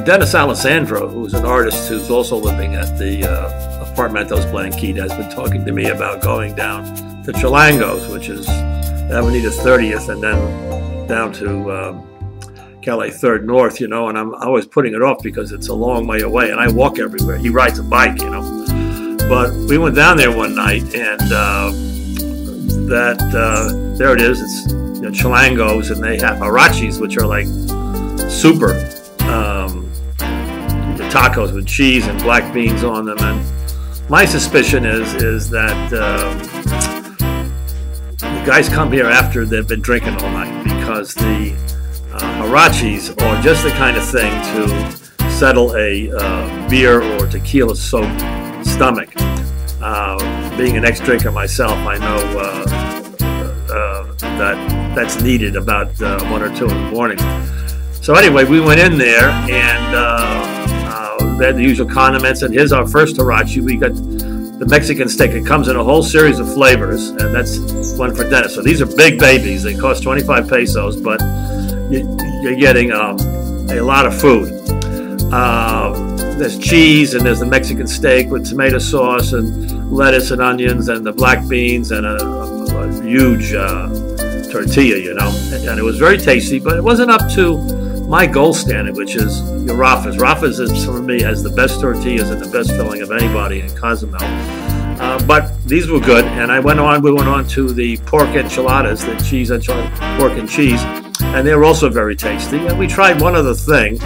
Dennis Alessandro, who's an artist who's also living at the Apartamentos Blanquita, has been talking to me about going down to Chilangos, which is Avenida 30th, and then down to Calais 3rd North, and I'm always putting it off because it's a long way away, and I walk everywhere. He rides a bike, But we went down there one night, and there it is. It's Chilangos, and they have HURRACHES, which are like super tacos with cheese and black beans on them. And my suspicion is that the guys come here after they've been drinking all night, because the HURRACHES are just the kind of thing to settle a beer or tequila soaked stomach. Being an ex-drinker myself, I know that's needed about 1 or 2 in the morning. So anyway, we went in there, and they had the usual condiments, and here's our first HURRACHE. We got the Mexican steak. It comes in a whole series of flavors, and that's one for Dennis. So these are big babies. They cost 25 pesos, but you're getting a lot of food. There's cheese, and there's the Mexican steak with tomato sauce and lettuce and onions and the black beans and a huge tortilla, and it was very tasty, but it wasn't up to my gold standard, which is your Rafa's. Rafa's is, for me, has the best tortillas and the best filling of anybody in Cozumel. But these were good, and we went on to the pork enchiladas, the cheese enchiladas, pork and cheese, and they were also very tasty. And we tried one other thing,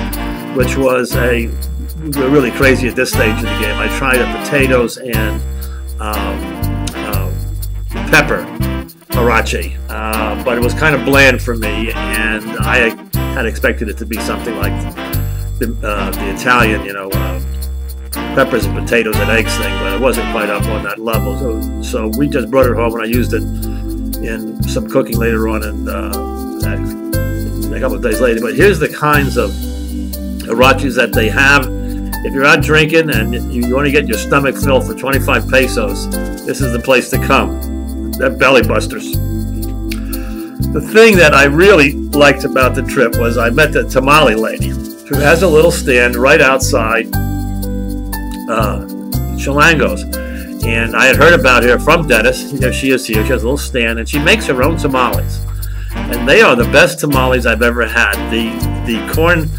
which was we're really crazy at this stage of the game. I tried a potatoes and pepper HURRACHE, but it was kind of bland for me, and I had expected it to be something like the Italian, peppers and potatoes and eggs thing, but it wasn't quite up on that level. So we just brought it home, and I used it in some cooking later on, and a couple of days later. But here's the kinds of HURRACHES that they have. If you're out drinking and you want to get your stomach filled for 25 pesos, this is the place to come. They're belly busters. The thing that I really liked about the trip was I met the tamale lady, who has a little stand right outside Chilangos. And I had heard about her from Dennis. There she is here. She has a little stand, and she makes her own tamales. And they are the best tamales I've ever had. The corn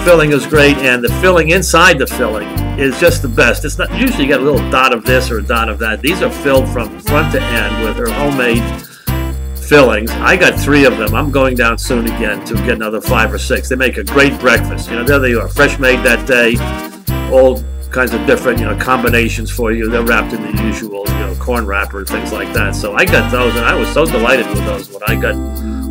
filling is great, and the filling inside the filling is just the best. It's not usually you get a little dot of this or a dot of that. These are filled from front to end with her homemade fillings. I got 3 of them. I'm going down soon again to get another 5 or 6. They make a great breakfast. There they are, fresh made that day, all kinds of different combinations for you. They're wrapped in the usual corn wrapper and things like that. So I got those, and I was so delighted with those when I got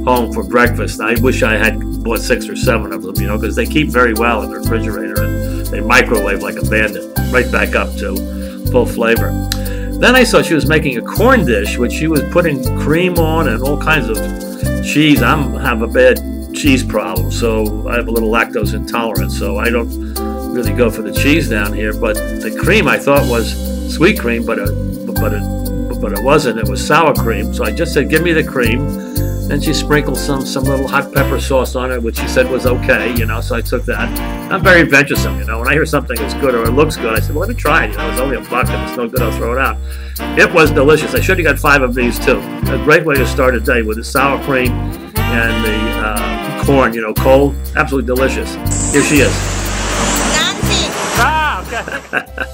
home for breakfast. I wish I had bought 6 or 7 of them, because they keep very well in the refrigerator, and they microwave like a bandit, right back up to full flavor. Then I saw she was making a corn dish, which she was putting cream on and all kinds of cheese. I have a bad cheese problem, so I have a little lactose intolerance, so I don't really go for the cheese down here. But the cream I thought was sweet cream, but it wasn't. It was sour cream. So I just said, give me the cream. Then she sprinkled some little hot pepper sauce on it, which she said was okay, so I took that. I'm very venturesome, when I hear something is good or it looks good, I said, well, let me try it, it's only $1, if it's no good, I'll throw it out. It was delicious. I should have got 5 of these too. A great way to start a day with the sour cream and the corn, cold, absolutely delicious. Here she is. Nancy. Ah, okay.